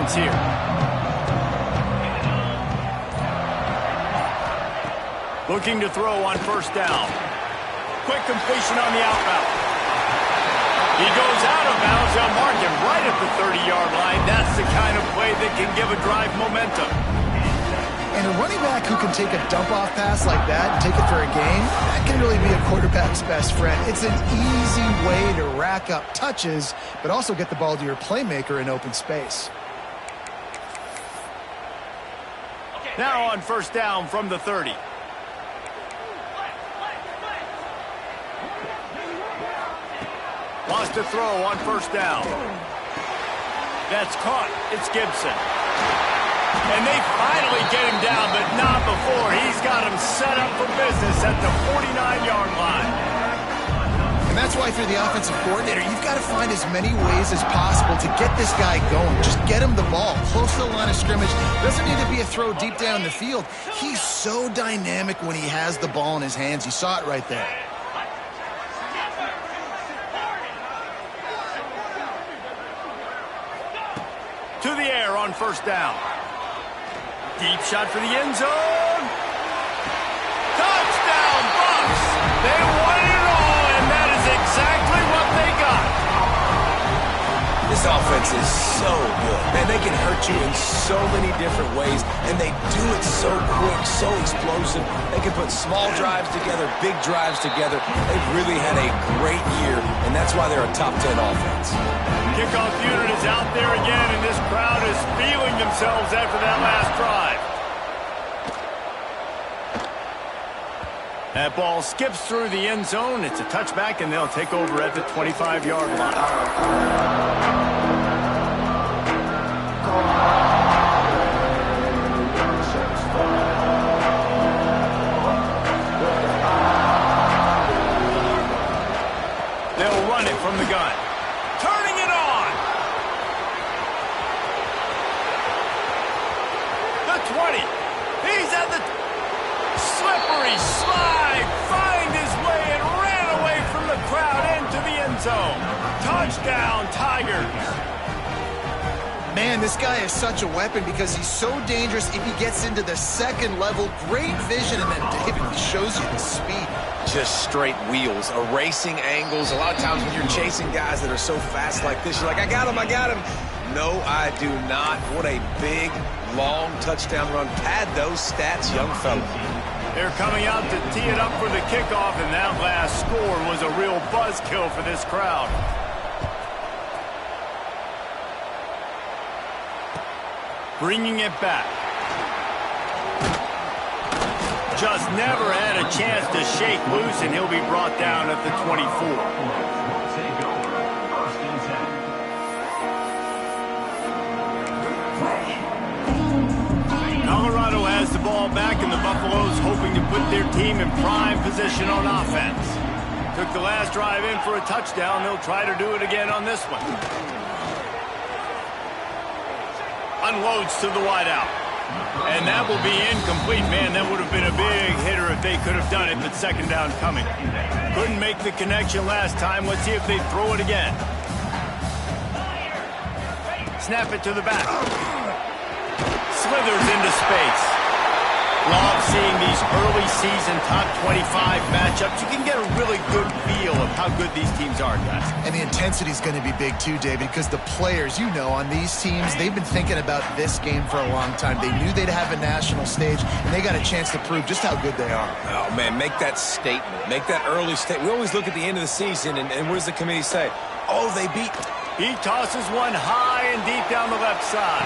offense here. Looking to throw on first down. Quick completion on the outbound. He goes out of bounds. They'll mark him right at the 30-yard line. That's the kind of play that can give a drive momentum. And a running back who can take a dump-off pass like that and take it for a gain, that can really be a quarterback's best friend. It's an easy way to rack up touches, but also get the ball to your playmaker in open space. Now on first down from the 30. Wants to throw on first down. That's caught. It's Gibson. And they finally get him down, but not before. He's got him set up for business at the 49-yard line. And that's why, if you're the offensive coordinator, you've got to find as many ways as possible to get this guy going. Just get him the ball close to the line of scrimmage. Doesn't need to be a throw deep down the field. He's so dynamic when he has the ball in his hands. You saw it right there. To the air on first down. Deep shot for the end zone. Touchdown, Bucs! They won it all, and that is exactly what they got. This offense is so good. Man, they can hurt you in so many different ways, and they do it so quick, so explosive. They can put small drives together, big drives together. They've really had a great year, and that's why they're a top 10 offense. Kickoff unit is out there again, and this crowd is feeling themselves after that last drive. That ball skips through the end zone. It's a touchback, and they'll take over at the 25-yard line. They'll run it from the gun. Turning it on. The 20. He's at the slippery slide. Find his way and ran away from the crowd into the end zone. Touchdown, Tigers. Man, this guy is such a weapon because he's so dangerous if he gets into the second level. Great vision, and then David shows you the speed. Just straight wheels, erasing angles. A lot of times when you're chasing guys that are so fast like this, you're like, I got him, I got him. No, I do not. What a big, long touchdown run. Pad those stats, young fella. They're coming out to tee it up for the kickoff, and that last score was a real buzzkill for this crowd. Bringing it back. Just never had a chance to shake loose, and he'll be brought down at the 24. Colorado has the ball back, and the Buffaloes hoping to put their team in prime position on offense. Took the last drive in for a touchdown. They'll try to do it again on this one. Unloads to the wideout. And that will be incomplete. Man, that would have been a big hitter if they could have done it, but second down coming. Couldn't make the connection last time. Let's see if they throw it again. Snap it to the back. Slithers into space. Love seeing these early season top 25 matchups. You can get a really good feel of how good these teams are, guys. And the intensity is going to be big too, David, because the players, you know, on these teams, they've been thinking about this game for a long time. They knew they'd have a national stage, and they got a chance to prove just how good they are. Oh, man, make that statement. Make that early statement. We always look at the end of the season, and what does the committee say? Oh, they beat. He tosses one high and deep down the left side.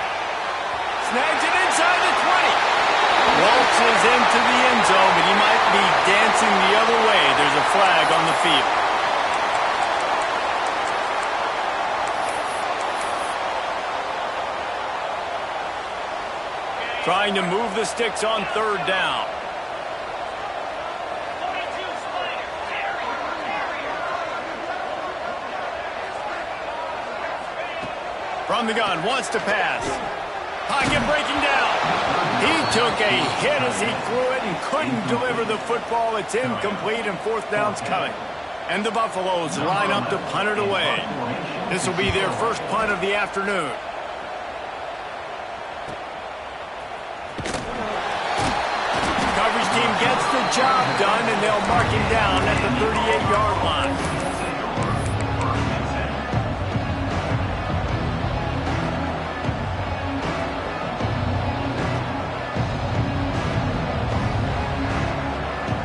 Snags it inside the 20. Waltzes into the end zone, but he might be dancing the other way. There's a flag on the field. Trying to move the sticks on third down. From the gun, wants to pass. Pocket breaking down. He took a hit as he threw it and couldn't deliver the football. It's incomplete, and fourth down's coming. And the Buffaloes line up to punt it away. This will be their first punt of the afternoon. job done, and they'll mark him down at the 38-yard line.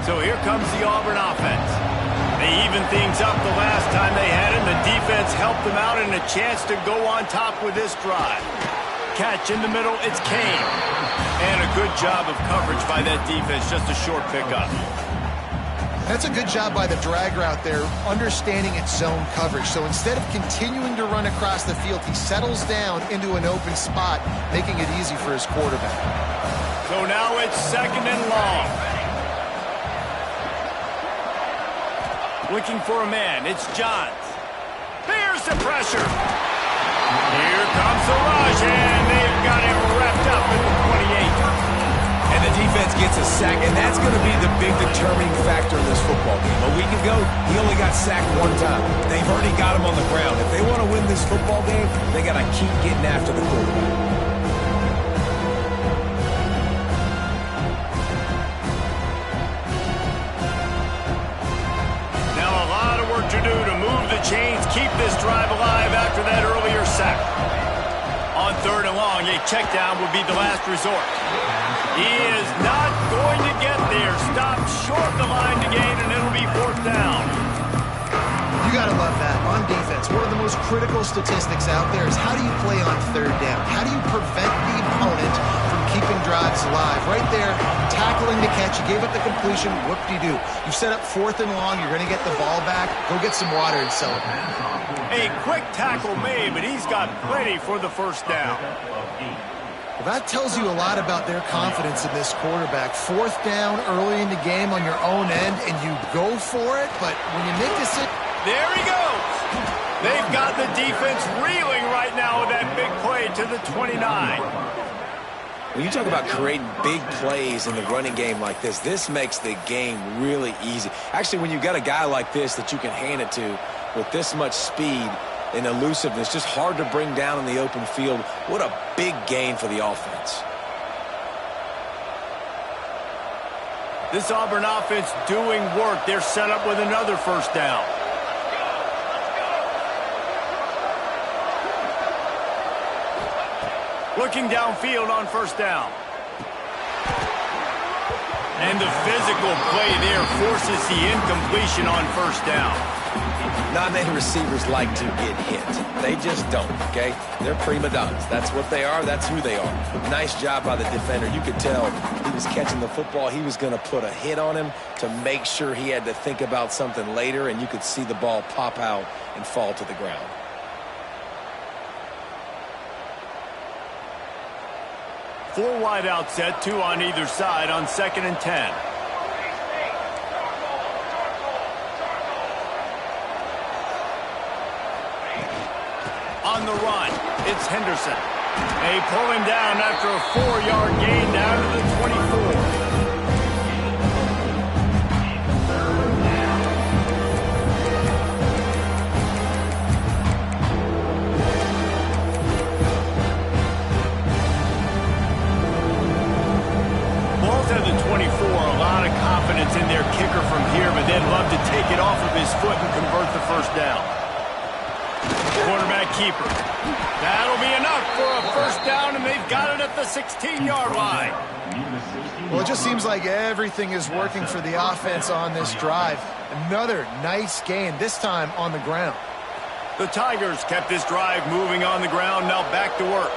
So here comes the Auburn offense. They evened things up the last time they had him. The defense helped them out and a chance to go on top with this drive. Catch in the middle, it's Kane. And a good job of coverage by that defense, just a short pickup. That's a good job by the drag route there, understanding its zone coverage. So instead of continuing to run across the field, he settles down into an open spot, making it easy for his quarterback. So now it's 2nd and long. Looking for a man, it's Johns. There's the pressure. Here comes the rush, and they've got him wrapped up at the 28. And the defense gets a sack, and that's going to be the big determining factor in this football game. A week ago, he only got sacked one time. They've already got him on the ground. If they want to win this football game, they got to keep getting after the quarterback. To do to move the chains, keep this drive alive after that earlier sack. On 3rd and long, a check down would be the last resort. He is not going to get there. Stopped short the line to gain, and it'll be 4th down. You gotta love that. On defense, one of the most critical statistics out there is how do you play on 3rd down? How do you prevent the opponent from keeping drives alive? Right there, tackling the catch, you gave up the completion, whoop-de-doo. You set up 4th and long, you're gonna get the ball back, go get some water and celebrate. A quick tackle made, but he's got plenty for the 1st down. Well, that tells you a lot about their confidence in this quarterback. 4th down early in the game on your own end, and you go for it, but when you make this... There he goes. They've got the defense reeling right now with that big play to the 29. When you talk about creating big plays in the running game like this makes the game really easy. Actually, when you've got a guy like this that you can hand it to with this much speed and elusiveness, just hard to bring down in the open field, what a big gain for the offense. This Auburn offense doing work. They're set up with another 1st down. Looking downfield on 1st down. And the physical play there forces the incompletion on 1st down. Not many receivers like to get hit. They just don't, okay? They're prima donnas. That's what they are. That's who they are. Nice job by the defender. You could tell he was catching the football. He was going to put a hit on him to make sure he had to think about something later, and you could see the ball pop out and fall to the ground. Four wide out set, 2 on either side on 2nd and 10. On the run, it's Henderson. They pull him down after a 4-yard gain down to the 24. At the 24, a lot of confidence in their kicker from here, but they'd love to take it off of his foot and convert the 1st down. Quarterback keeper. That'll be enough for a 1st down, and they've got it at the 16-yard line. Well, it just seems like everything is working for the offense on this drive. Another nice gain, this time on the ground. The Tigers kept this drive moving on the ground, now back to work.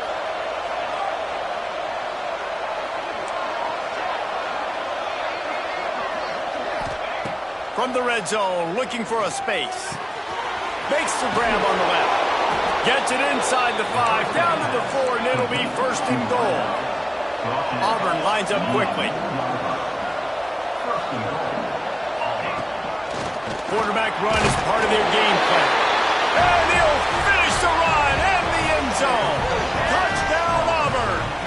From the red zone, looking for a space. Makes the grab on the left. Gets it inside the 5, down to the 4, and it'll be 1st and goal. Auburn lines up quickly. Quarterback run is part of their game plan. And he'll finish the run and the end zone. Touchdown, Auburn.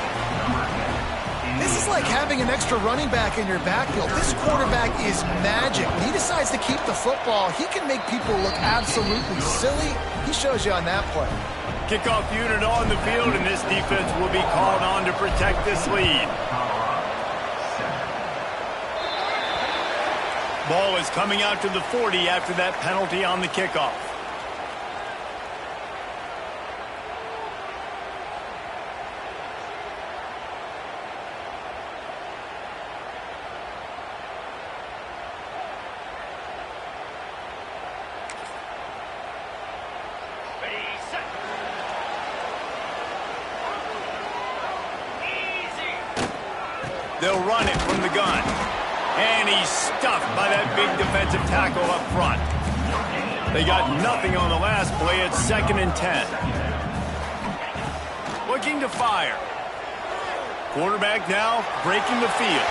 This is like having an extra running back in your backfield. This quarterback is magic. When he decides to keep the football, he can make people look absolutely silly. He shows you on that play. Kickoff unit on the field, and this defense will be called on to protect this lead. Ball is coming out to the 40 after that penalty on the kickoff. They'll run it from the gun. And he's stuffed by that big defensive tackle up front. They got nothing on the last play. It's 2nd and 10. Looking to fire. Quarterback now breaking the field.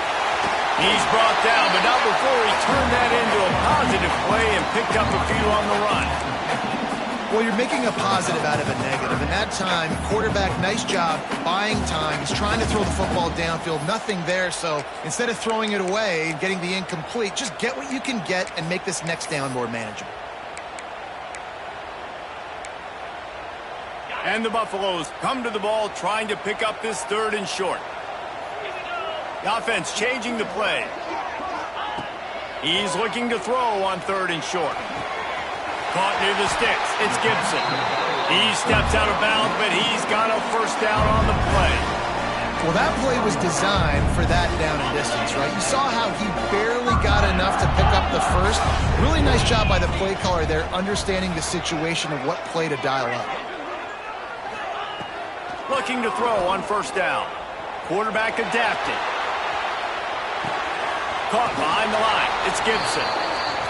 He's brought down, but not before he turned that into a positive play and picked up a few on the run. Well, you're making a positive out of a negative. And that time, quarterback, nice job buying time. He's trying to throw the football downfield. Nothing there, so instead of throwing it away and getting the incomplete, just get what you can get and make this next down more manageable. And the Buffaloes come to the ball trying to pick up this 3rd and short. The offense changing the play. He's looking to throw on 3rd and short. Caught near the sticks. It's Gibson. He steps out of bounds, but he's got a first down on the play. Well, that play was designed for that down and distance, right? You saw how he barely got enough to pick up the first. Really nice job by the play caller there, understanding the situation of what play to dial up. Looking to throw on 1st down. Quarterback adapted. Caught behind the line. It's Gibson.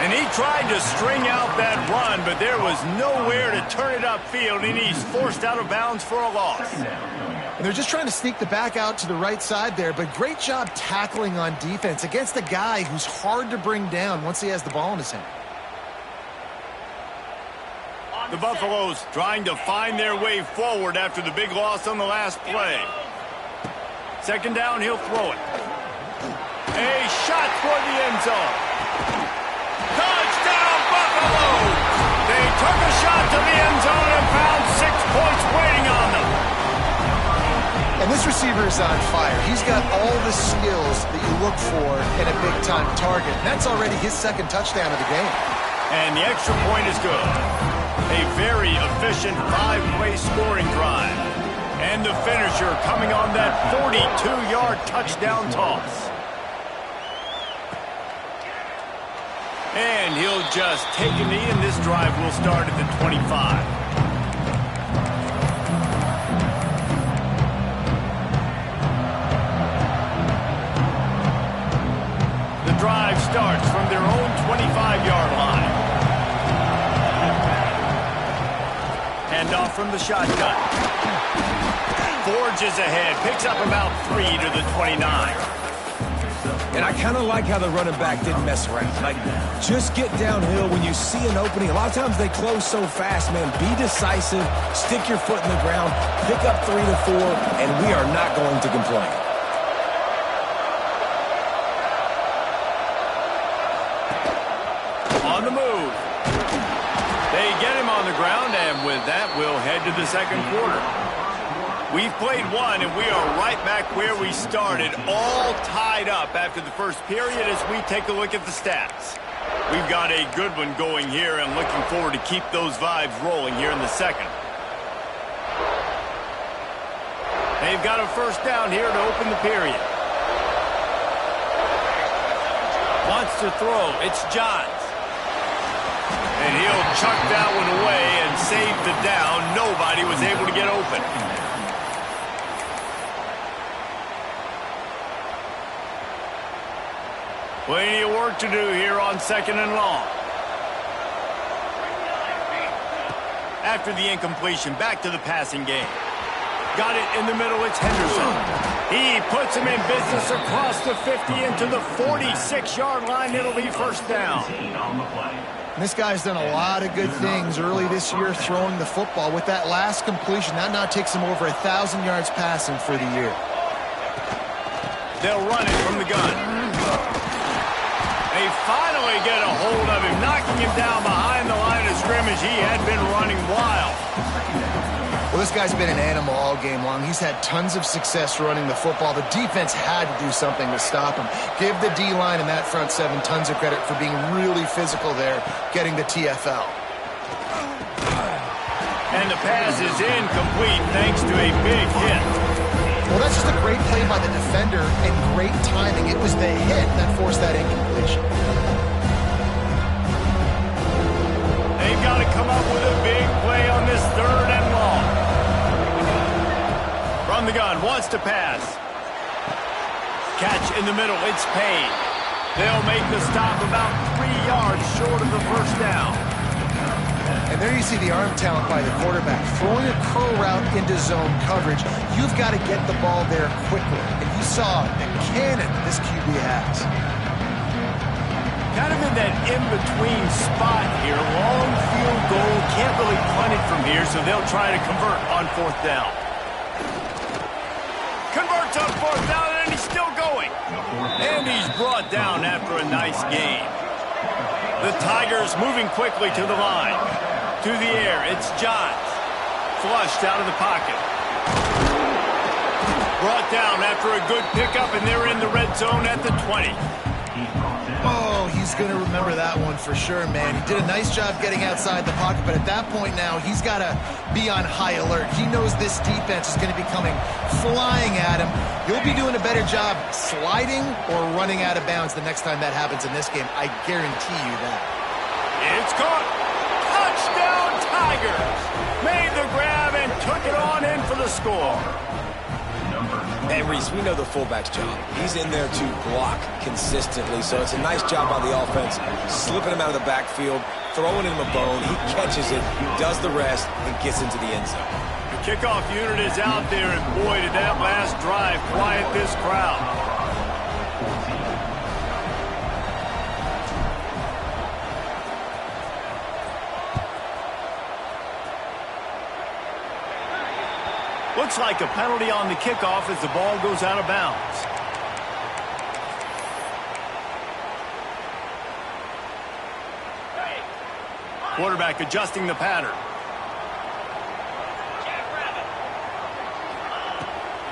And he tried to string out that run, but there was nowhere to turn it upfield, and he's forced out of bounds for a loss. And they're just trying to sneak the back out to the right side there, but great job tackling on defense against a guy who's hard to bring down once he has the ball in his hand. The Buffaloes trying to find their way forward after the big loss on the last play. 2nd down, he'll throw it. A shot toward the end zone. Touchdown, Buffalo! They took a shot to the end zone and found 6 points waiting on them. And this receiver is on fire. He's got all the skills that you look for in a big-time target. And that's already his 2nd touchdown of the game. And the extra point is good. A very efficient 5-play scoring drive. And the finisher coming on that 42-yard touchdown toss. And he'll just take a knee, and this drive will start at the 25. The drive starts from their own 25-yard line. Handoff from the shotgun. Forges ahead, picks up about 3 to the 29. And I kind of like how the running back didn't mess around. Like, just get downhill when you see an opening. A lot of times they close so fast, man. Be decisive, stick your foot in the ground, pick up 3 to 4, and we are not going to complain. On the move. They get him on the ground, and with that, we'll head to the 2nd quarter. We've played one, and we are right back where we started, all tied up after the first period as we take a look at the stats. We've got a good one going here and looking forward to keep those vibes rolling here in the 2nd. They've got a first down here to open the period. Wants to throw. It's Johns. And he'll chuck that one away and save the down. Nobody was able to get open. Plenty of work to do here on 2nd and long. After the incompletion, back to the passing game. Got it in the middle, it's Henderson. He puts him in business across the 50 into the 46-yard line. It'll be first down. And this guy's done a lot of good things early this year throwing the football. With that last completion, that now takes him over 1,000 yards passing for the year. They'll run it from the gun. They finally get a hold of him, knocking him down behind the line of scrimmage. He had been running wild. Well, this guy's been an animal all game long. He's had tons of success running the football. The defense had to do something to stop him. Give the D-line and that front seven tons of credit for being really physical there, getting the TFL. And the pass is incomplete thanks to a big hit. Well, that's just a great play by the defender and great timing. It was the hit that forced that incompletion. They've got to come up with a big play on this 3rd and long. From the gun, wants to pass. Catch in the middle, it's paid. They'll make the stop about 3 yards short of the first down. And there you see the arm talent by the quarterback. Throwing a curl route into zone coverage, you've got to get the ball there quickly. And you saw the cannon this QB has. Kind of in that in-between spot here. Long field goal, can't really punt it from here, so they'll try to convert on 4th down. Converts on 4th down, and he's still going. And he's brought down after a nice gain. The Tigers moving quickly to the line. To the air, it's Johns. Flushed out of the pocket. Brought down after a good pickup, and they're in the red zone at the 20. Oh, he's going to remember that one for sure, man. He did a nice job getting outside the pocket, but at that point now, he's got to be on high alert. He knows this defense is going to be coming flying at him. You'll be doing a better job sliding or running out of bounds the next time that happens in this game. I guarantee you that. It's caught. Touchdown, Tigers. Made the grab and took it on in for the score. Hey, Reese, we know the fullback's job. He's in there to block consistently, so it's a nice job by the offense, slipping him out of the backfield, throwing him a bone. He catches it, does the rest, and gets into the end zone. The kickoff unit is out there, and boy, did that last drive quiet this crowd. Looks like a penalty on the kickoff as the ball goes out of bounds. Quarterback adjusting the pattern.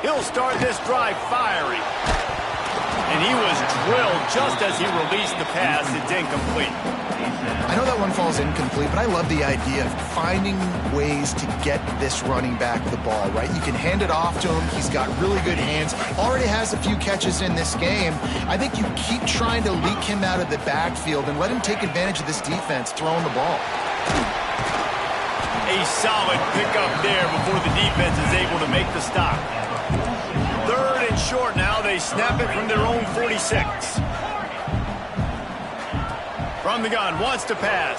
He'll start this drive firing. And he was drilled just as he released the pass. It's incomplete. I know that one falls incomplete, but I love the idea of finding ways to get this running back the ball, right? You can hand it off to him. He's got really good hands. Already has a few catches in this game. I think you keep trying to leak him out of the backfield and let him take advantage of this defense throwing the ball. A solid pickup there before the defense is able to make the stop. 3rd and short now. They snap it from their own 46. From the gun, wants to pass.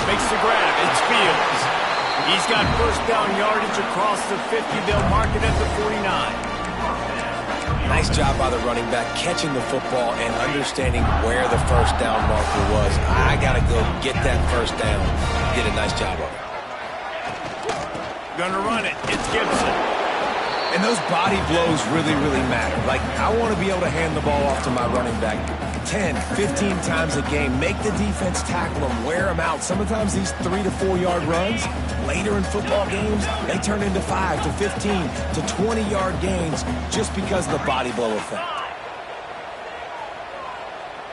Makes the grab, it's Fields. He's got first down yardage across the 50. They'll mark it at the 49. Nice job by the running back, catching the football and understanding where the first down marker was. I got to go get that first down. Did a nice job of it. Gonna run it, it's Gibson. And those body blows really, really matter. Like, I want to be able to hand the ball off to my running back 10, 15 times a game. Make the defense tackle them, wear them out. Sometimes these 3 to 4 yard runs, later in football games, they turn into 5 to 15 to 20 yard gains just because of the body blow effect.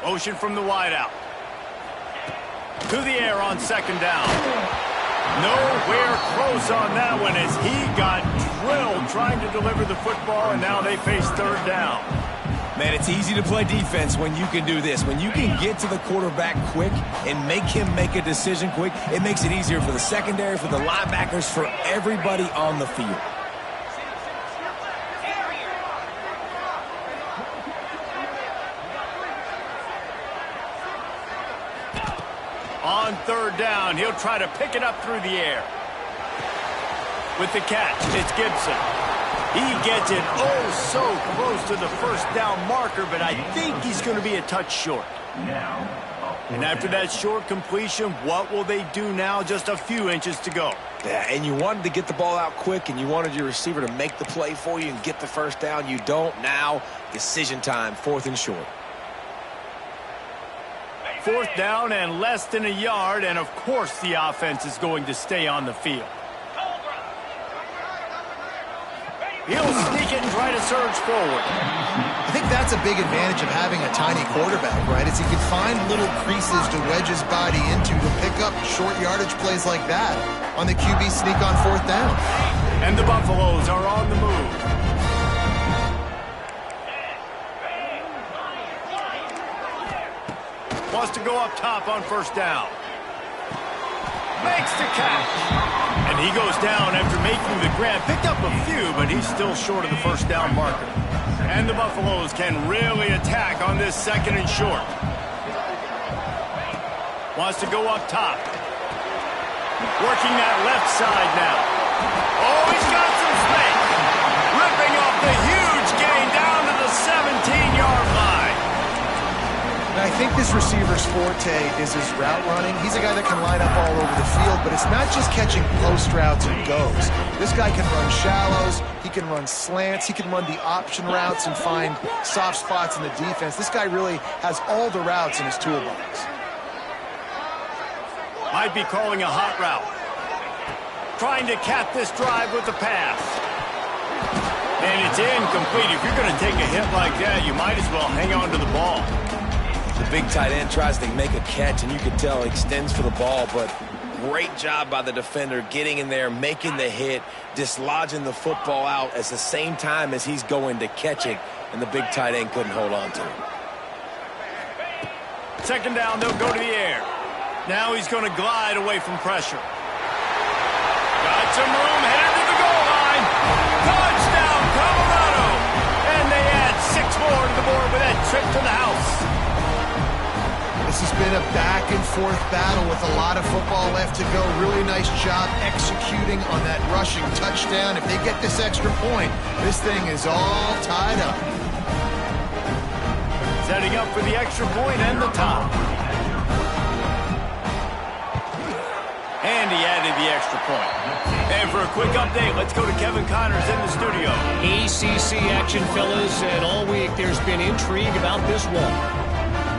Motion from the wideout. To the air on 2nd down. Nowhere close on that one as he got drilled trying to deliver the football, and now they face 3rd down. Man, it's easy to play defense when you can do this. When you can get to the quarterback quick and make him make a decision quick, it makes it easier for the secondary, for the linebackers, for everybody on the field. On 3rd down, he'll try to pick it up through the air. With the catch, it's Gibson. He gets it oh so close to the first down marker, but I think he's going to be a touch short. And after that short completion, what will they do now? Just a few inches to go. Yeah, and you wanted to get the ball out quick, and you wanted your receiver to make the play for you and get the first down. You don't now. Decision time, 4th and short. 4th down and less than a yard, and of course the offense is going to stay on the field. He'll sneak it and try to surge forward. I think that's a big advantage of having a tiny quarterback, right? Is he can find little creases to wedge his body into to pick up short yardage plays like that on the QB sneak on 4th down. And the Buffaloes are on the move. Wants to go up top on 1st down. Makes the catch. And he goes down after making the grab. Picked up a few, but he's still short of the 1st down marker. And the Buffaloes can really attack on this 2nd and short. Wants to go up top. Working that left side now. Oh, he's got some space. Ripping off the huge gain down to the 17-yard line. And I think this receiver's forte is his route running. He's a guy that can line up all over the field, but it's not just catching post routes and goes. This guy can run shallows, he can run slants, he can run the option routes and find soft spots in the defense. This guy really has all the routes in his toolbox. Might be calling a hot route. Trying to cap this drive with the pass. And it's incomplete. If you're going to take a hit like that, you might as well hang on to the ball. The big tight end tries to make a catch, and you can tell he extends for the ball, but great job by the defender getting in there, making the hit, dislodging the football out at the same time as he's going to catch it, and the big tight end couldn't hold on to it. 2nd down, they'll go to the air. Now he's going to glide away from pressure. Got some room, headed to the goal line. Touchdown, Colorado! And they add 6 more to the board with that trip to the house. This has been a back-and-forth battle with a lot of football left to go. Really nice job executing on that rushing touchdown. If they get this extra point, this thing is all tied up. Setting up for the extra point and the top. And he added the extra point. And for a quick update, let's go to Kevin Connors in the studio. ACC action, fellas, and all week there's been intrigue about this one.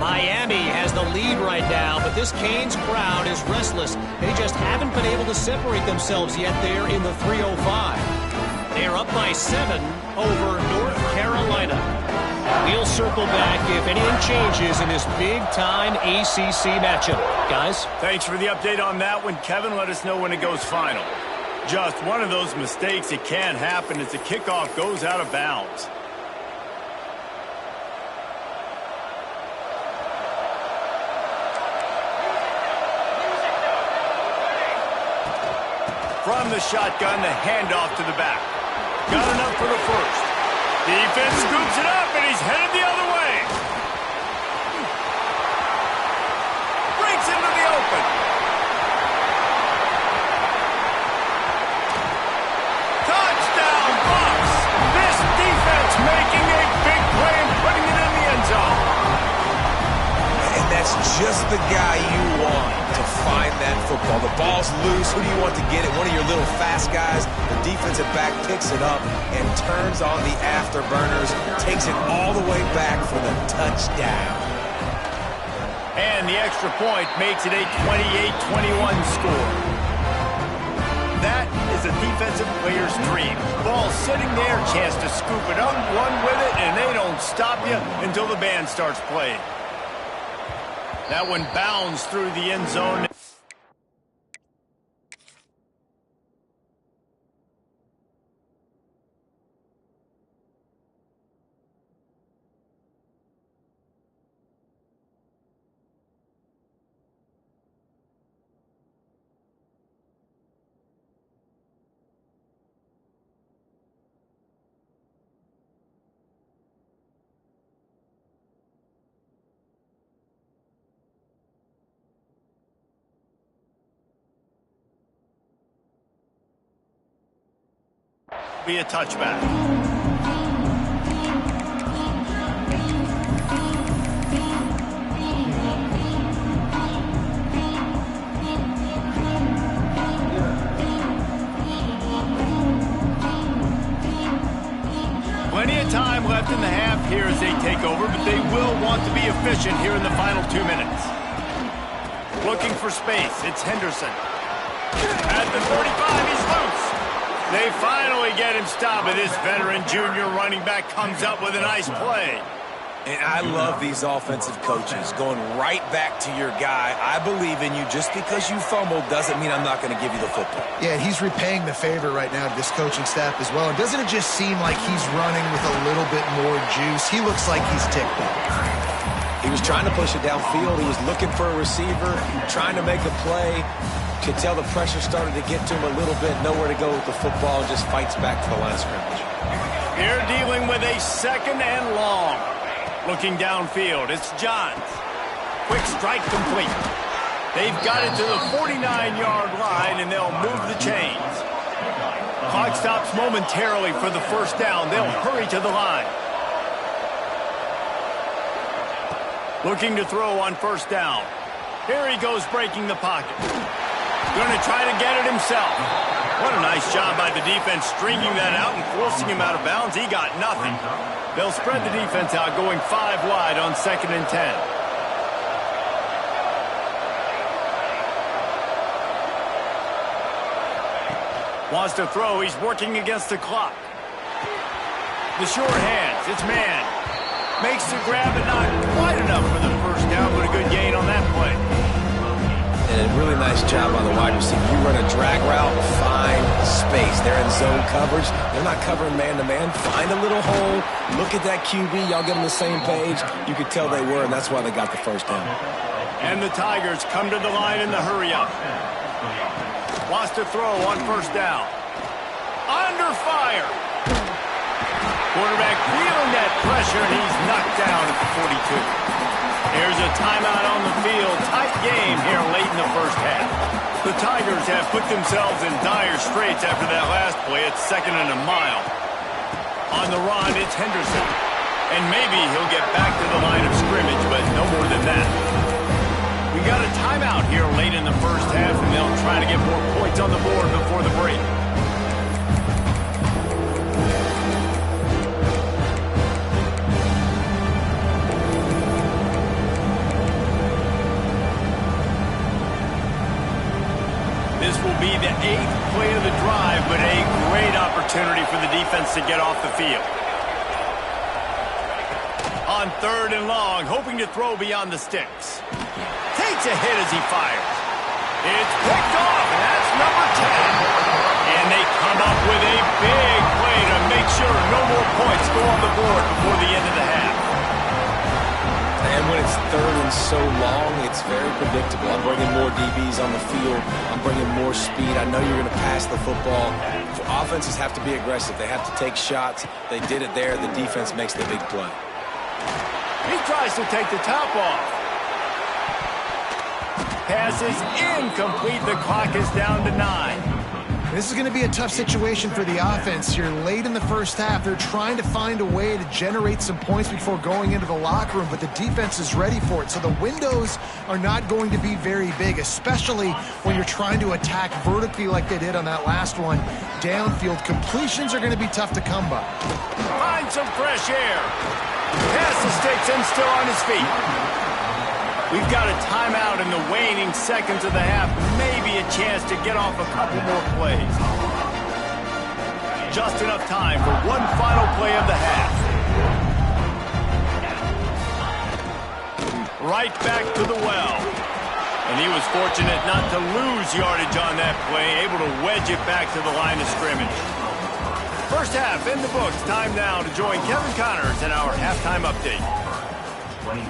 Miami has the lead right now, but this Canes crowd is restless. They just haven't been able to separate themselves yet there in the 305. They're up by 7 over North Carolina. We'll circle back if anything changes in this big-time ACC matchup. Guys? Thanks for the update on that one, Kevin. Let us know when it goes final. Just one of those mistakes. It can happen as the kickoff goes out of bounds. From the shotgun, the handoff to the back. Got enough for the first. Defense scoops it up, and he's headed the other way. Breaks into the open. Touchdown, Bucs! This defense making a big play and putting it in the end zone. And that's just the guy you want to find that football. The ball's loose. Who do you want to get it? One of your little fast guys. The defensive back picks it up and turns on the afterburners, takes it all the way back for the touchdown. And the extra point makes it a 28-21 score. That is a defensive player's dream. Ball sitting there, chance to scoop it up, run with it, and they don't stop you until the band starts playing. That one bounds through the end zone. Be a touchback. Plenty of time left in the half here as they take over, but they will want to be efficient here in the final 2 minutes. Looking for space, it's Henderson. At the 45, he's loose. They finally get him stopped, but this veteran junior running back comes up with a nice play. And I love these offensive coaches going right back to your guy. I believe in you. Just because you fumbled doesn't mean I'm not going to give you the football. Yeah, he's repaying the favor right now to this coaching staff as well. And doesn't it just seem like he's running with a little bit more juice? He looks like he's ticked off. He was trying to push it downfield. He was looking for a receiver, trying to make a play. Could tell the pressure started to get to him a little bit. Nowhere to go with the football, and just fights back to the line of scrimmage. They're dealing with a 2nd and long. Looking downfield, it's Johns. Quick strike complete. They've got it to the 49-yard line, and they'll move the chains. Clock stops momentarily for the first down. They'll hurry to the line. Looking to throw on first down. Here he goes breaking the pocket. Going to try to get it himself. What a nice job by the defense stringing that out and forcing him out of bounds. He got nothing. They'll spread the defense out, going 5 wide on 2nd and 10. Wants to throw. He's working against the clock. The short hands. It's man. Makes the grab, but not quite enough for the first down, but a good gain on that play. And a really nice job on the wide receiver. You run a drag route, find space. They're in zone coverage. They're not covering man-to-man. Find a little hole. Look at that QB. Y'all get on the same page. You could tell they were, and that's why they got the first down. And the Tigers come to the line in the hurry-up. Wants to throw on first down. Under fire. Quarterback feeling that pressure, and he's knocked down at the 42. Here's a timeout on the field. Tight game here late in the first half. The Tigers have put themselves in dire straits after that last play. It's 2nd and a mile. On the run, it's Henderson. And maybe he'll get back to the line of scrimmage, but no more than that. We got a timeout here late in the first half, and they'll try to get more points on the board before the break. This will be the 8th play of the drive, but a great opportunity for the defense to get off the field. On 3rd and long, hoping to throw beyond the sticks. Takes a hit as he fires. It's picked off, and that's number 10. And they come up with a big play to make sure no more points go on the board before the end of the half. And when it's 3rd and so long, it's very predictable. I'm bringing more DBs on the field. I'm bringing more speed. I know you're going to pass the football. Offenses have to be aggressive. They have to take shots. They did it there. The defense makes the big play. He tries to take the top off. Pass is incomplete. The clock is down to 9. This is going to be a tough situation for the offense here. Late in the first half, they're trying to find a way to generate some points before going into the locker room, but the defense is ready for it. So the windows are not going to be very big, especially when you're trying to attack vertically like they did on that last one. Downfield completions are going to be tough to come by. Find some fresh air. Pass the sticks and still on his feet. We've got a timeout in the waning seconds of the half. Maybe a chance to get off a couple more plays. Just enough time for one final play of the half. Right back to the well. And he was fortunate not to lose yardage on that play, able to wedge it back to the line of scrimmage. First half in the books. Time now to join Kevin Connors in our halftime update. 21.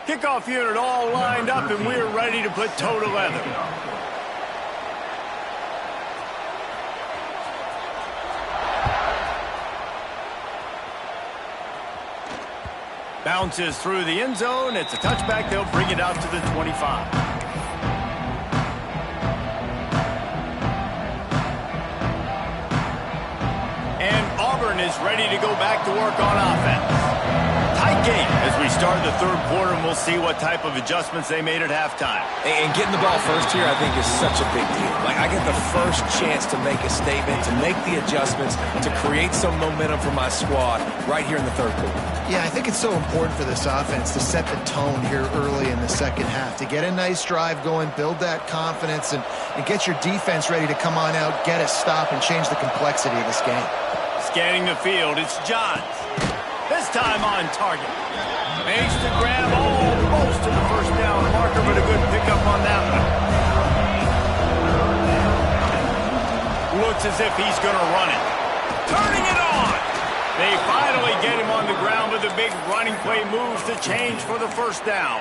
Kickoff unit all lined up, and we're ready to put toe to leather. Bounces through the end zone. It's a touchback. They'll bring it out to the 25. And Auburn is ready to go back to work on offense. tight game as we start the third quarter, and we'll see what type of adjustments they made at halftime. And getting the ball first here, I think, is such a big deal. Like, I get the first chance to make a statement, to make the adjustments, to create some momentum for my squad right here in the third quarter. Yeah, I think it's so important for this offense to set the tone here early in the second half, to get a nice drive going, build that confidence, and get your defense ready to come on out, get a stop, and change the complexity of this game. Scanning the field, it's Johns. This time on target. Makes the grab almost to the first down marker, but a good pickup on that one. Looks as if he's going to run it. Turning it on. They finally get him on the ground with a big running play moves to change for the first down.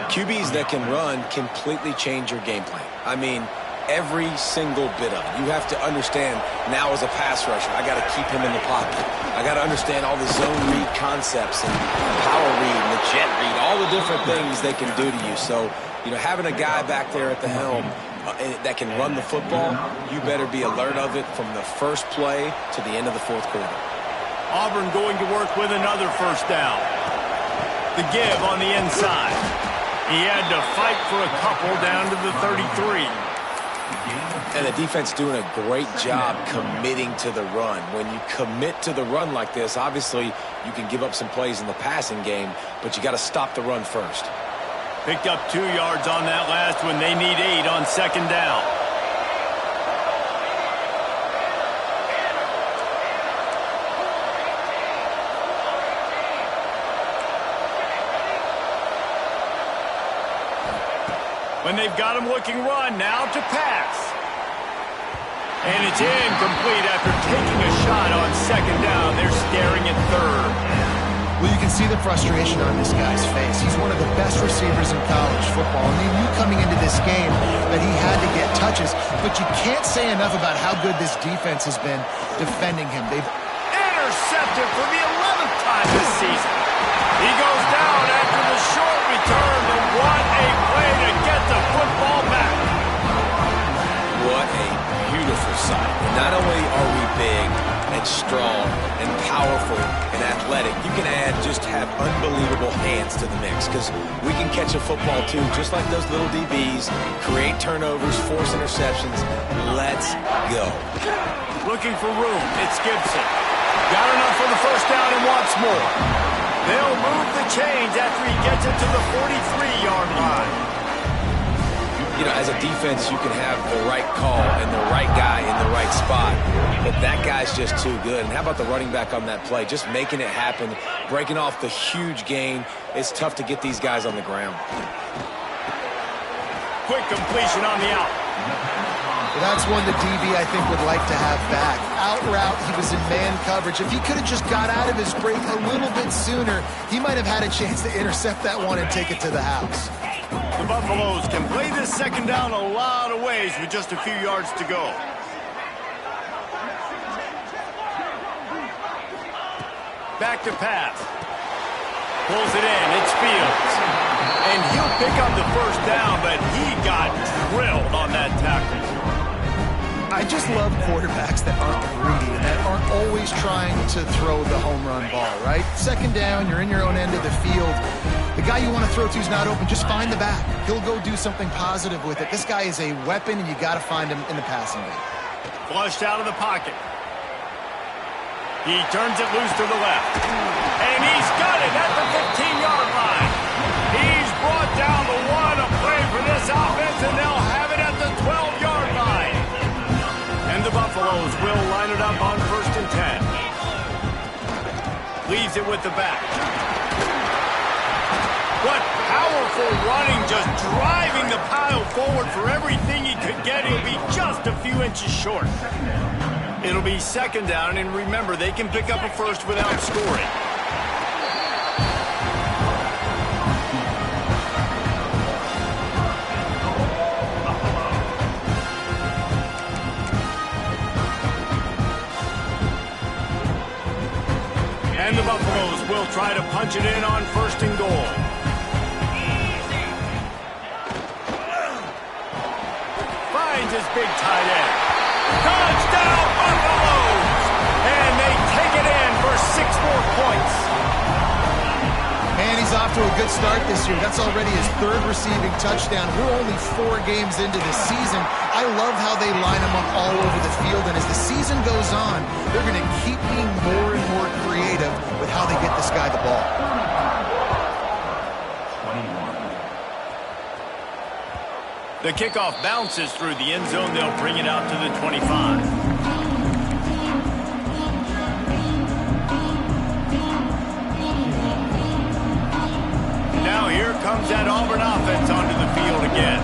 QBs that can run completely change your game plan. I mean, every single bit of it. You have to understand now as a pass rusher, I got to keep him in the pocket. I got to understand all the zone read concepts and power read and the jet read, all the different things they can do to you. So, you know, having a guy back there at the helm that can run the football, you better be alert of it from the first play to the end of the fourth quarter. Auburn going to work with another first down. The give on the inside. He had to fight for a couple down to the 33. And the defense doing a great job committing to the run. When you commit to the run like this, obviously you can give up some plays in the passing game, but you got to stop the run first. Picked up 2 yards on that last one. They need 8 on second down. When they've got him looking run, now to pass. And it's incomplete after taking a shot on second down. They're staring at third. Well, you can see the frustration on this guy's face. He's one of the best receivers in college football, and they knew coming into this game that he had to get touches, but you can't say enough about how good this defense has been defending him. They've intercepted for the 11th time this season. He goes down after the short return, but what a play to get the football back. What a beautiful sight. Not only are we big and strong and powerful and athletic, you can just have unbelievable hands to the mix, because we can catch a football too, just like those little DBs, create turnovers, force interceptions. Let's go. Looking for room. It's Gibson. Got enough for the first down and wants more. They'll move the chains after he gets it to the 43-yard line. You know, as a defense, you can have the right call and the right guy in the right spot, but that guy's just too good. And how about the running back on that play? Just making it happen, breaking off the huge gain. It's tough to get these guys on the ground. Quick completion on the out. Well, that's one that DB, I think, would like to have back. Out route, he was in man coverage. If he could have just got out of his break a little bit sooner, he might have had a chance to intercept that one and take it to the house. The Buffaloes can play this second down a lot of ways with just a few yards to go. Back to pass. Pulls it in. It's Fields. And he'll pick up the first down, but he got drilled on that tackle. I just love quarterbacks that aren't greedy and that aren't always trying to throw the home run ball, right? Second down, you're in your own end of the field. The guy you want to throw to is not open. Just find the back. He'll go do something positive with it. This guy is a weapon, and you got to find him in the passing game. Flushed out of the pocket. He turns it loose to the left. And he's got it at the 15-yard line. He's brought down the one, a play for this offense, and they'll have it at the 12-yard line. And the Buffaloes will line it up on 1st and 10. Leaves it with the back. What powerful running, just driving the pile forward for everything he could get. He'll be just a few inches short. It'll be second down, and remember, they can pick up a first without scoring. And the Buffaloes will try to punch it in on 1st and goal. Finds his big tight end. Touchdown, Buffaloes! And they take it in for 6 more points. to a good start this year. That's already his third receiving touchdown. We're only 4 games into the season. I love how they line him up all over the field, and as the season goes on, they're going to keep being more and more creative with how they get this guy the ball. The kickoff bounces through the end zone. They'll bring it out to the 25. Now here comes that Auburn offense onto the field again.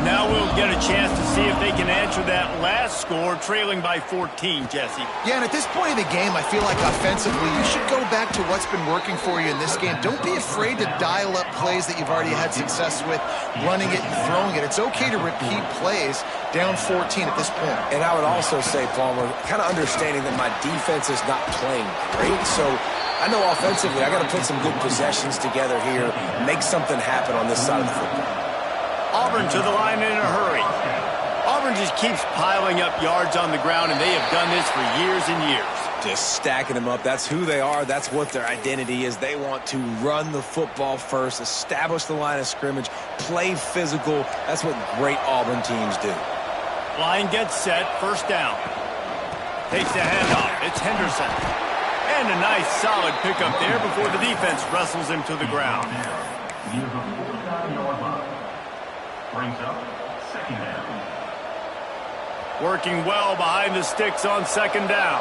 Now we'll get a chance to see if they can answer that last score, trailing by 14, Jesse. Yeah, and at this point in the game, I feel like offensively, you should go back to what's been working for you in this game. Don't be afraid to dial up plays that you've already had success with, running it and throwing it. It's okay to repeat plays down 14 at this point. And I would also say, Palmer, kind of understanding that my defense is not playing great, so I know offensively I got to put some good possessions together here, make something happen on this side of the football. Auburn to the line in a hurry. Auburn just keeps piling up yards on the ground, and they have done this for years and years. Just stacking them up. That's who they are. That's what their identity is. They want to run the football first, establish the line of scrimmage, play physical. That's what great Auburn teams do. Line gets set, first down. Takes the handoff. It's Henderson. And a nice solid pickup there before the defense wrestles him to the ground. Brings up second down. Working well behind the sticks on second down.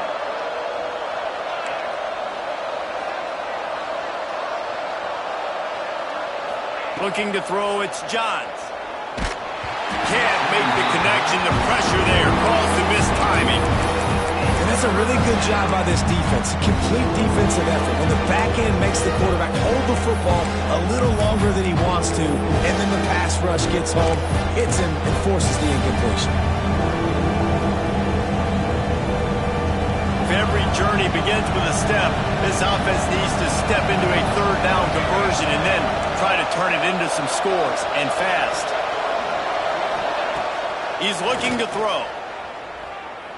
Looking to throw, it's Johns. Can't make the connection. The pressure there caused the missed timing. And that's a really good job by this defense. Complete defensive effort. When the back end makes the quarterback hold the football a little longer than he wants to, and then the pass rush gets home, hits him, and forces the incompletion. If every journey begins with a step, this offense needs to step into a third down conversion and then try to turn it into some scores, and fast. He's looking to throw.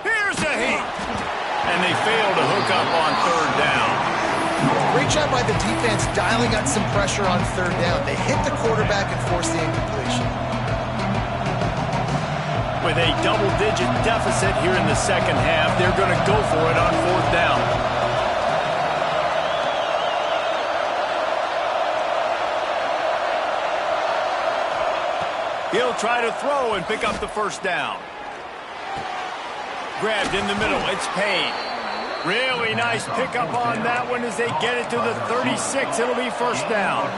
Here's a heat. And they fail to hook up on third down. Great job by the defense dialing up some pressure on third down. They hit the quarterback and force the incompletion. With a double-digit deficit here in the second half, they're going to go for it on fourth down. He'll try to throw and pick up the first down. Grabbed in the middle, it's Payne. Really nice pickup on that one as they get it to the 36. It'll be first down.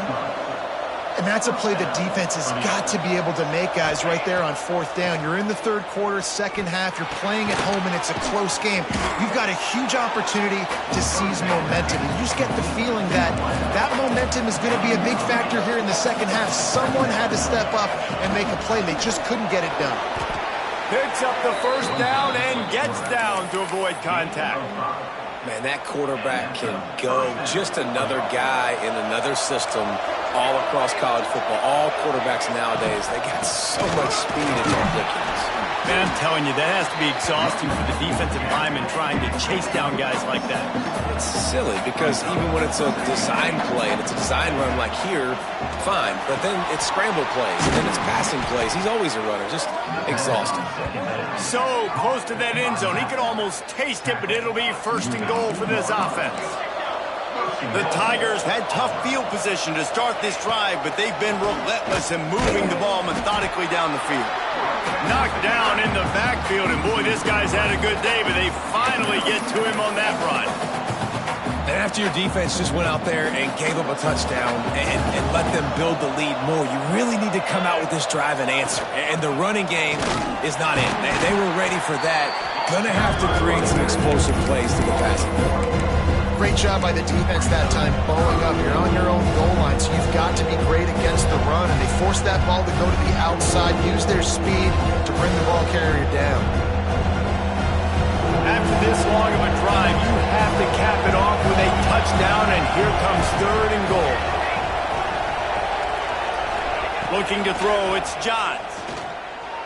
And that's a play the defense has got to be able to make, guys, right there on fourth down. You're in the third quarter, second half. You're playing at home, and it's a close game. You've got a huge opportunity to seize momentum. You just get the feeling that that momentum is going to be a big factor here in the second half. Someone had to step up and make a play, and they just couldn't get it done. Picks up the first down and gets down to avoid contact. Man, that quarterback can go. Just another guy in another system all across college football. All quarterbacks nowadays, they got so much speed, it's ridiculous. Man, I'm telling you, that has to be exhausting for the defensive lineman trying to chase down guys like that. It's silly because even when it's a design play and it's a design run like here, fine. But then it's scramble plays and then it's passing plays. He's always a runner. Just exhausting. So close to that end zone. He could almost taste it, but it'll be first and goal for this offense. The Tigers had tough field position to start this drive, but they've been relentless in moving the ball methodically down the field. Knocked down in the backfield, and boy, this guy's had a good day, but they finally get to him on that run. And after your defense just went out there and gave up a touchdown and let them build the lead more, you really need to come out with this drive and answer. And the running game is not in. They were ready for that. Gonna have to create some explosive plays to the passing game. Great job by the defense that time, bowling up. You're on your own goal line, so you've got to be great against the run. And they forced that ball to go to the outside, use their speed to bring the ball carrier down. After this long of a drive, you have to cap it off with a touchdown, and here comes third and goal. Looking to throw, it's Johns.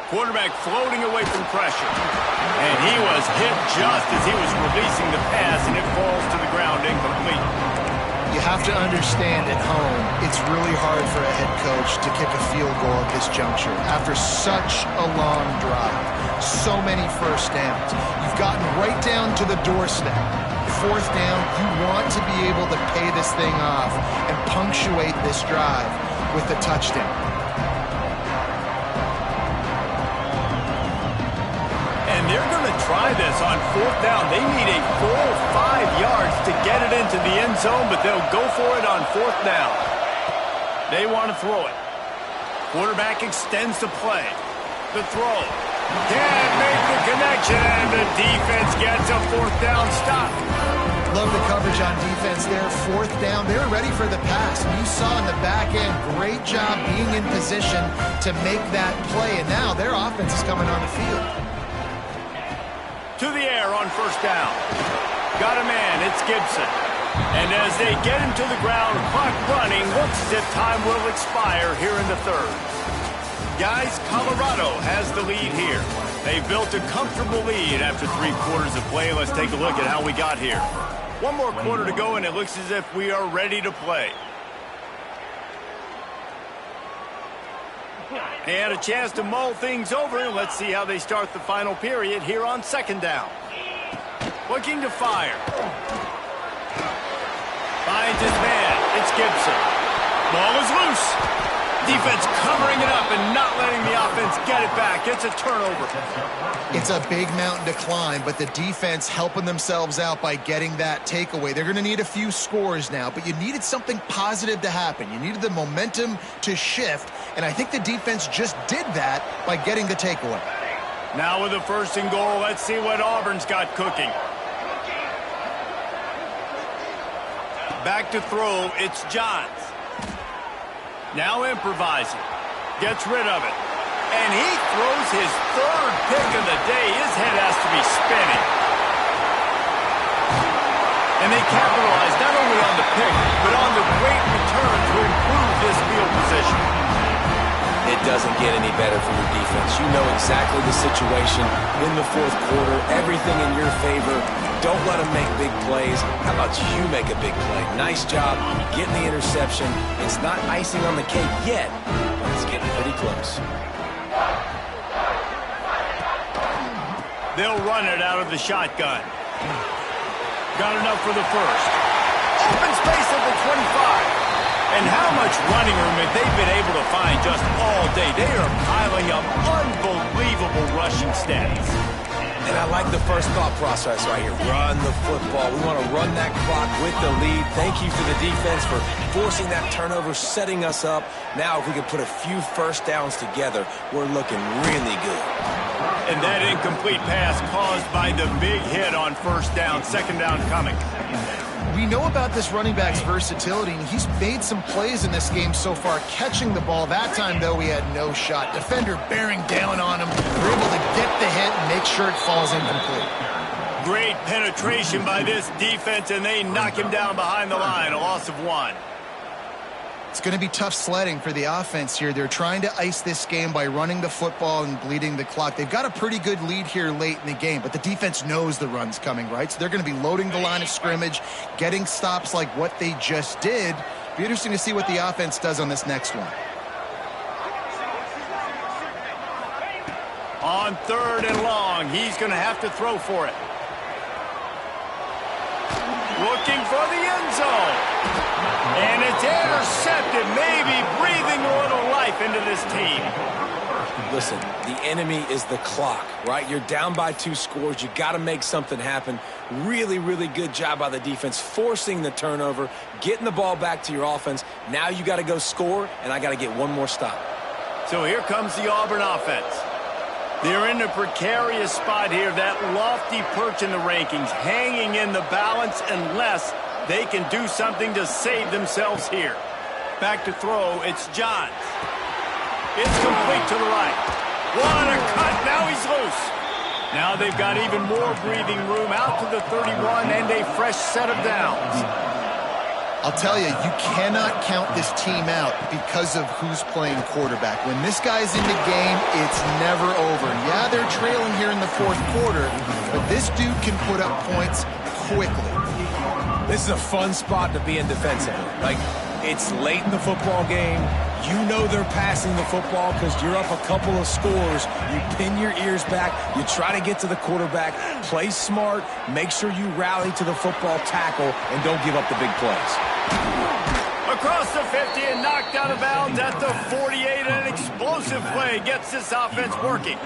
Quarterback floating away from pressure. And he was hit just as he was releasing the pass, and it falls to the ground incomplete. You have to understand at home, it's really hard for a head coach to kick a field goal at this juncture after such a long drive. So many first downs. You've gotten right down to the doorstep. Fourth down, you want to be able to pay this thing off and punctuate this drive with a touchdown. And they're going to try this on fourth down. They need a full 5 yards to get it into the end zone, but they'll go for it on fourth down. They want to throw it. Quarterback extends the play. The throw. Can't make the connection, and the defense gets a fourth down stop. Love the coverage on defense there. Fourth down, they're ready for the pass. You saw in the back end, great job being in position to make that play, and now their offense is coming on the field. To the air on first down. Got a man, it's Gibson. And as they get him to the ground, clock running, looks as if time will expire here in the third. Guys, Colorado has the lead here. They've built a comfortable lead after 3 quarters of play. Let's take a look at how we got here. 1 more quarter to go, and it looks as if we are ready to play. And a chance to mull things over. Let's see how they start the final period here on second down. Looking to fire. Finds his man. It's Gibson. Ball is loose. Defense covering it up and not letting the offense get it back. It's a turnover. It's a big mountain to climb, but the defense helping themselves out by getting that takeaway. They're going to need a few scores now, but you needed something positive to happen. You needed the momentum to shift, and I think the defense just did that by getting the takeaway. Now with a 1st and goal, let's see what Auburn's got cooking. Back to throw, it's Johns. Now improvising. Gets rid of it. And he throws his 3rd pick of the day. His head has to be spinning. And they capitalize not only on the pick, but on the great return to improve this field position. It doesn't get any better for your defense. You know exactly the situation in the 4th quarter. Everything in your favor. Don't let them make big plays. How about you make a big play? Nice job getting the interception. It's not icing on the cake yet, but it's getting pretty close. They'll run it out of the shotgun. Got enough for the 1st. Open space at the 25. And how much running room have they been able to find just all day? They are piling up unbelievable rushing stats. And I like the first thought process right here. Run the football. We want to run that clock with the lead. Thank you to the defense for forcing that turnover, setting us up. Now if we can put a few first downs together, we're looking really good. And that incomplete pass caused by the big hit on first down. Second down coming. We know about this running back's versatility, and he's made some plays in this game so far, catching the ball. That time, though, he had no shot. Defender bearing down on him. We're able to get the hit and make sure it falls incomplete. Great penetration by this defense, and they knock him down behind the line. A loss of 1. It's going to be tough sledding for the offense here. They're trying to ice this game by running the football and bleeding the clock. They've got a pretty good lead here late in the game, but the defense knows the run's coming, right? So they're going to be loading the line of scrimmage, getting stops like what they just did. Be interesting to see what the offense does on this next one. On 3rd and long, he's going to have to throw for it. Looking for the end zone. And it's intercepted, maybe breathing a little life into this team. Listen, the enemy is the clock, right? You're down by 2 scores. You got to make something happen. Really, really good job by the defense, forcing the turnover, getting the ball back to your offense. Now you got to go score, and I got to get 1 more stop. So here comes the Auburn offense. They're in a precarious spot here, that lofty perch in the rankings, hanging in the balance unless they can do something to save themselves here. Back to throw, it's Johns. It's complete to the right. What a cut, now he's loose. Now they've got even more breathing room out to the 31 and a fresh set of downs. I'll tell you, you cannot count this team out because of who's playing quarterback. When this guy's in the game, it's never over. Yeah, they're trailing here in the 4th quarter, but this dude can put up points quickly. This is a fun spot to be in defensively. Like, it's late in the football game. You know they're passing the football because you're up a couple of scores. You pin your ears back. You try to get to the quarterback. Play smart. Make sure you rally to the football tackle and don't give up the big plays. Across the 50 and knocked out of bounds at the 48. An explosive play gets this offense working.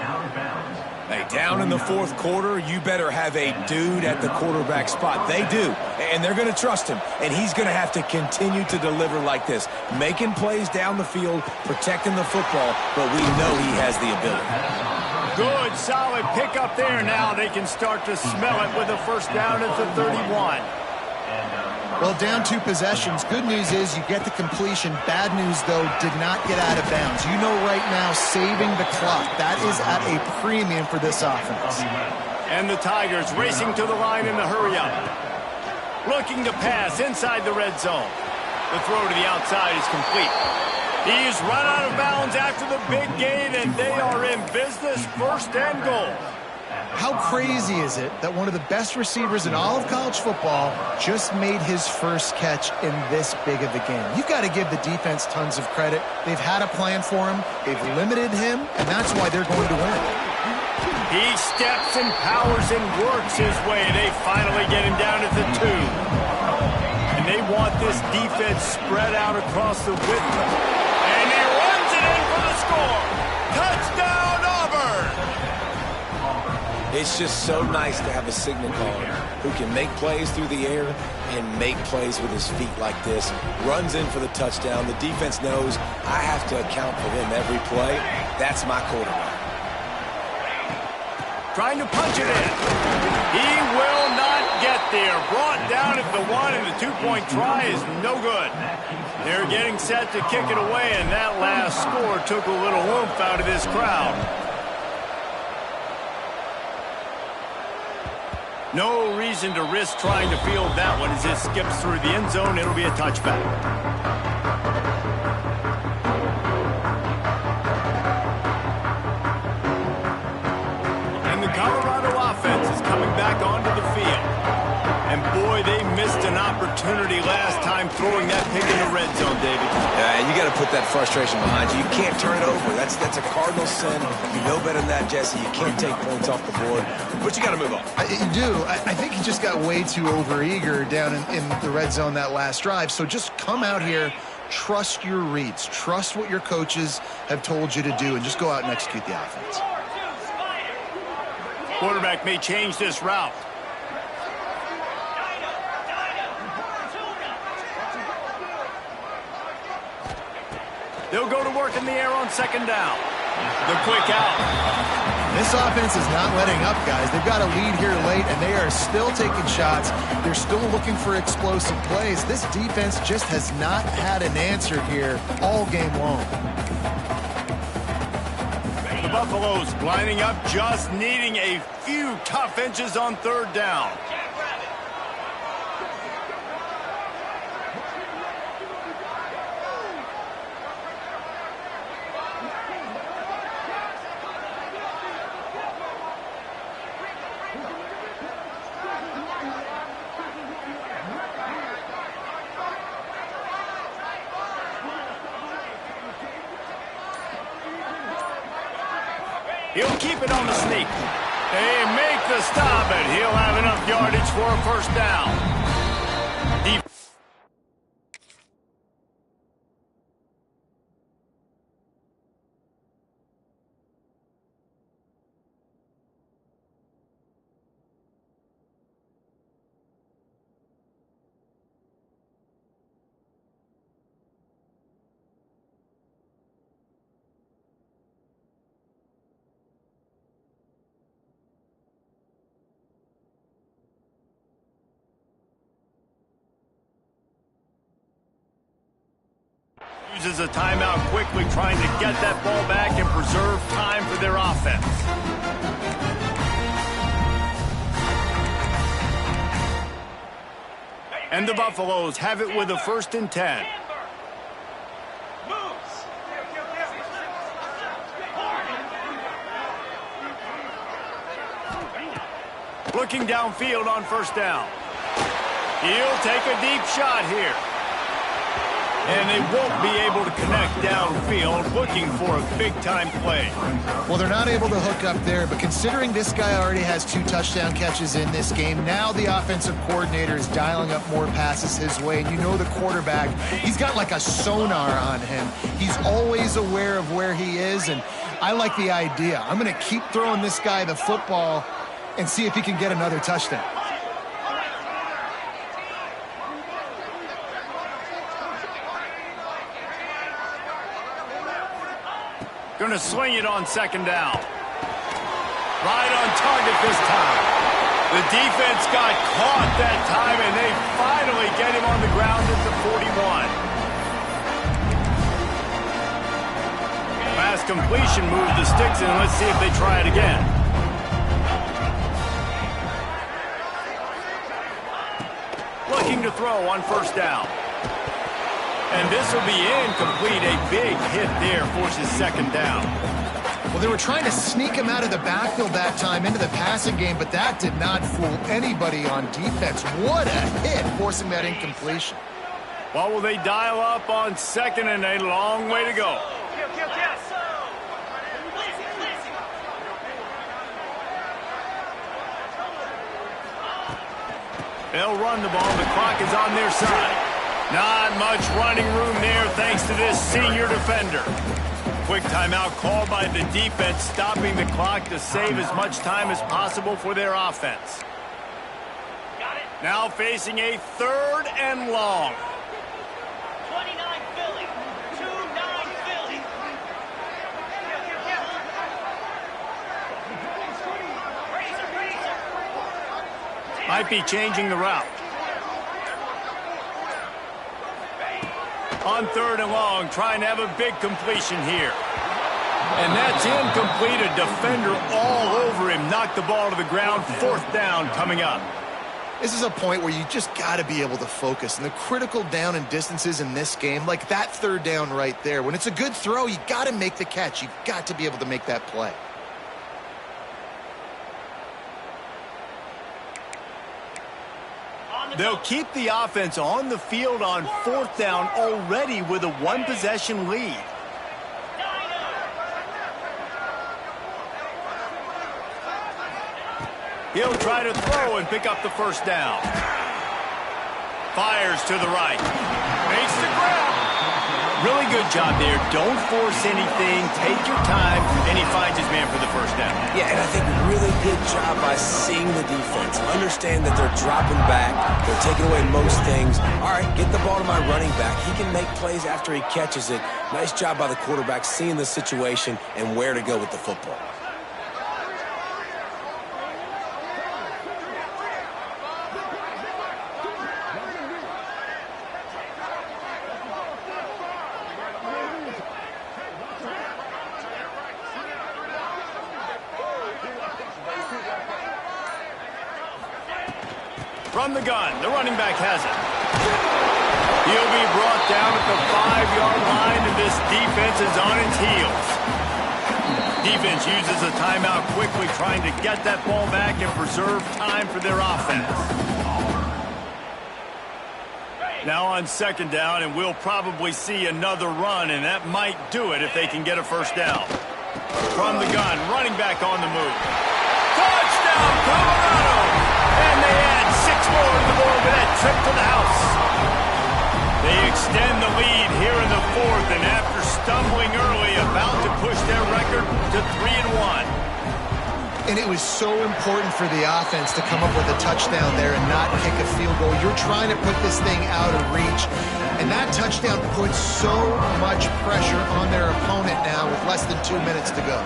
Hey, down in the fourth quarter, you better have a dude at the quarterback spot. They do, and they're going to trust him, and he's going to have to continue to deliver like this, making plays down the field, protecting the football, but we know he has the ability. Good, solid pickup there. Now they can start to smell it with a first down at the 31. Well, down 2 possessions. Good news is you get the completion. Bad news, though, did not get out of bounds. You know right now, saving the clock. That is at a premium for this offense. And the Tigers racing to the line in the hurry-up. Looking to pass inside the red zone. The throw to the outside is complete. He's run out of bounds after the big gain, and they are in business, first and goal. How crazy is it that one of the best receivers in all of college football just made his first catch in this big of a game? You've got to give the defense tons of credit. They've had a plan for him. They've limited him, and that's why they're going to win. He steps and powers and works his way. They finally get him down at the 2. And they want this defense spread out across the width. And he runs it in for the score. Touchdown, Auburn! It's just so nice to have a signal caller who can make plays through the air and make plays with his feet like this. Runs in for the touchdown. The defense knows I have to account for him every play. That's my quarterback. Trying to punch it in. He will not get there. Brought down at the 1, and the 2-point try is no good. They're getting set to kick it away, and that last score took a little oomph out of this crowd. No reason to risk trying to field that one as it skips through the end zone. It'll be a touchback. And the Colorado offense is coming back onto the field. And boy, they missed an opportunity last time throwing that pick in the red zone, David. Yeah, you got to put that frustration behind you. You can't turn it over. That's a cardinal sin. You know better than that, Jesse. You can't take points off the board. But you got to move on. You do. I think he just got way too overeager down in the red zone that last drive. So just come out here, trust your reads, trust what your coaches have told you to do, and just go out and execute the offense. Quarterback may change this route. They'll go to work in the air on second down. The quick out. This offense is not letting up, guys. They've got a lead here late, and they are still taking shots. They're still looking for explosive plays. This defense just has not had an answer here all game long. The Buffaloes lining up, just needing a few tough inches on third down. He'll keep it on the sneak. They make the stop, and he'll have enough yardage for a first down. Deep. Uses a timeout quickly, trying to get that ball back and preserve time for their offense. And the Buffaloes have it with a 1st and 10. Looking downfield on first down. He'll take a deep shot here. And they won't be able to connect downfield, looking for a big-time play. Well, they're not able to hook up there, but considering this guy already has 2 touchdown catches in this game, now the offensive coordinator is dialing up more passes his way. And you know the quarterback, he's got like a sonar on him. He's always aware of where he is, and I like the idea. I'm going to keep throwing this guy the football and see if he can get another touchdown. Going to sling it on 2nd down. Right on target this time. The defense got caught that time, and they finally get him on the ground at the 41. Pass completion moved the sticks in. Let's see if they try it again. Looking to throw on 1st down. And this will be incomplete. A big hit there forces 2nd down. Well, they were trying to sneak him out of the backfield that time into the passing game, but that did not fool anybody on defense. What a hit, forcing that incompletion. Well, will they dial up on 2nd and a long way to go? They'll run the ball. The clock is on their side. Not much running room there thanks to this senior defender. Quick timeout called by the defense, stopping the clock to save as much time as possible for their offense. Now facing a 3rd and long. 29 Philly. 2-9 Philly. Might be changing the route. On 3rd and long, trying to have a big completion here. And that's incomplete. A defender all over him. Knocked the ball to the ground. 4th down coming up. This is a point where you just got to be able to focus. And the critical down and distances in this game, like that 3rd down right there, when it's a good throw, you got to make the catch. You've got to be able to make that play. They'll keep the offense on the field on 4th down already with a 1-possession lead. He'll try to throw and pick up the 1st down. Fires to the right. Makes the grab. Really good job there. Don't force anything. Take your time. And he finds his man for the 1st down. Yeah, and I think really good job by seeing the defense. Understand that they're dropping back. They're taking away most things. All right, get the ball to my running back. He can make plays after he catches it. Nice job by the quarterback seeing the situation and where to go with the football. From the gun, the running back has it. He'll be brought down at the 5-yard line, and this defense is on its heels. Defense uses a timeout quickly, trying to get that ball back and preserve time for their offense. Now on 2nd down, and we'll probably see another run, and that might do it if they can get a 1st down. From the gun, running back on the move. Touchdown, Colorado! And they add 6 more to the board with that trip to the house. They extend the lead here in the 4th, and after stumbling early, about to push their record to 3-1. And it was so important for the offense to come up with a touchdown there and not kick a field goal. You're trying to put this thing out of reach, and that touchdown puts so much pressure on their opponent now with less than 2 minutes to go.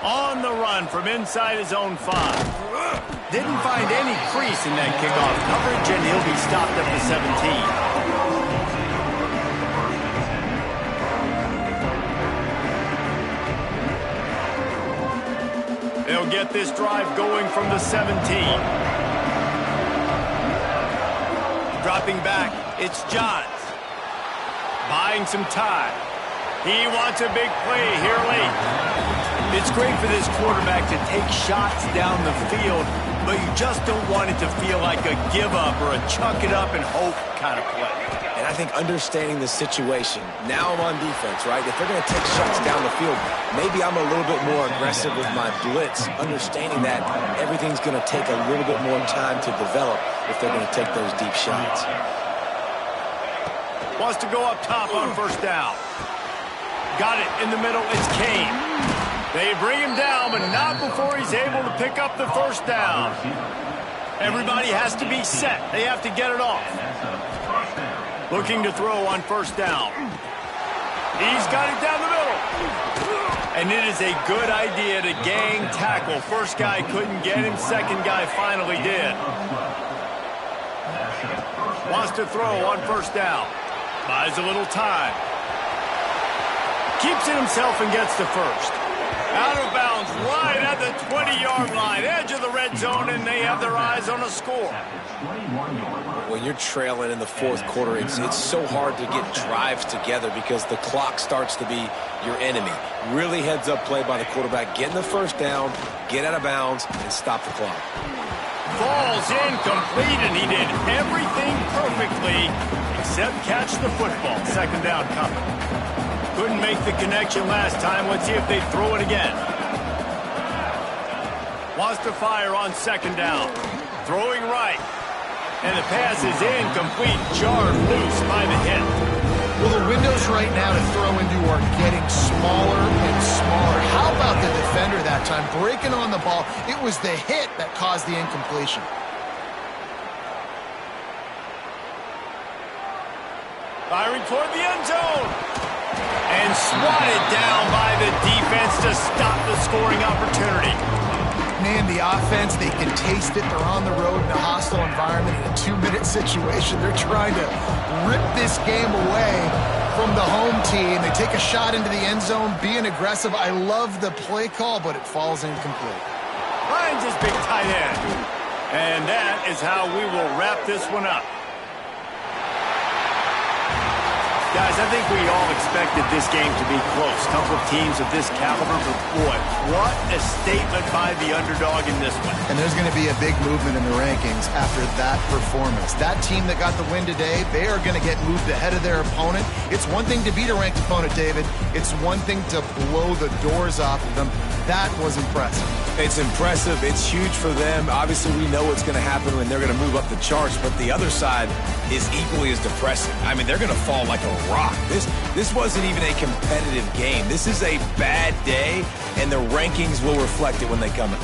On the run from inside his own 5. Didn't find any crease in that kickoff coverage, and he'll be stopped at the 17. They'll get this drive going from the 17. Dropping back, it's Johns. Buying some time. He wants a big play here late. It's great for this quarterback to take shots down the field, but you just don't want it to feel like a give-up or a chuck-it-up and hope kind of play. And I think understanding the situation, now I'm on defense, right? If they're going to take shots down the field, maybe I'm a little bit more aggressive with my blitz, understanding that everything's going to take a little bit more time to develop if they're going to take those deep shots. Wants to go up top on first down. Got it in the middle. It's Kane. They bring him down, but not before he's able to pick up the first down. Everybody has to be set. They have to get it off. Looking to throw on first down. He's got it down the middle. And it is a good idea to gang tackle. First guy couldn't get him. Second guy finally did. Wants to throw on first down. Buys a little time. Keeps it himself and gets the first. Out of bounds, right at the 20-yard line, edge of the red zone, and they have their eyes on a score. When you're trailing in the fourth quarter, it's so hard to get drives together because the clock starts to be your enemy. Really heads-up play by the quarterback. Get in the first down, get out of bounds, and stop the clock. Falls incomplete, and he did everything perfectly except catch the football. Second down coming. Couldn't make the connection last time. Let's see if they throw it again. Wants to fire on second down. Throwing right. And the pass is incomplete. Jarred loose by the hit. Well, the windows right now to throw into are getting smaller and smaller. How about the defender that time breaking on the ball? It was the hit that caused the incompletion. Firing toward the end zone. And swatted down by the defense to stop the scoring opportunity. Man, the offense, they can taste it. They're on the road in a hostile environment in a 2-minute situation. They're trying to rip this game away from the home team. They take a shot into the end zone, being aggressive. I love the play call, but it falls incomplete. Finds his big tight end. And that is how we will wrap this one up. Guys, I think we all expected this game to be close. A couple of teams of this caliber, but boy, what a statement by the underdog in this one. And there's going to be a big movement in the rankings after that performance. That team that got the win today, they are going to get moved ahead of their opponent. It's one thing to beat a ranked opponent, David. It's one thing to blow the doors off of them. That was impressive. It's impressive. It's huge for them. Obviously, we know what's going to happen when they're going to move up the charts, but the other side is equally as depressing. I mean, they're going to fall like a rock. This wasn't even a competitive game. This is a bad day, and the rankings will reflect it when they come in.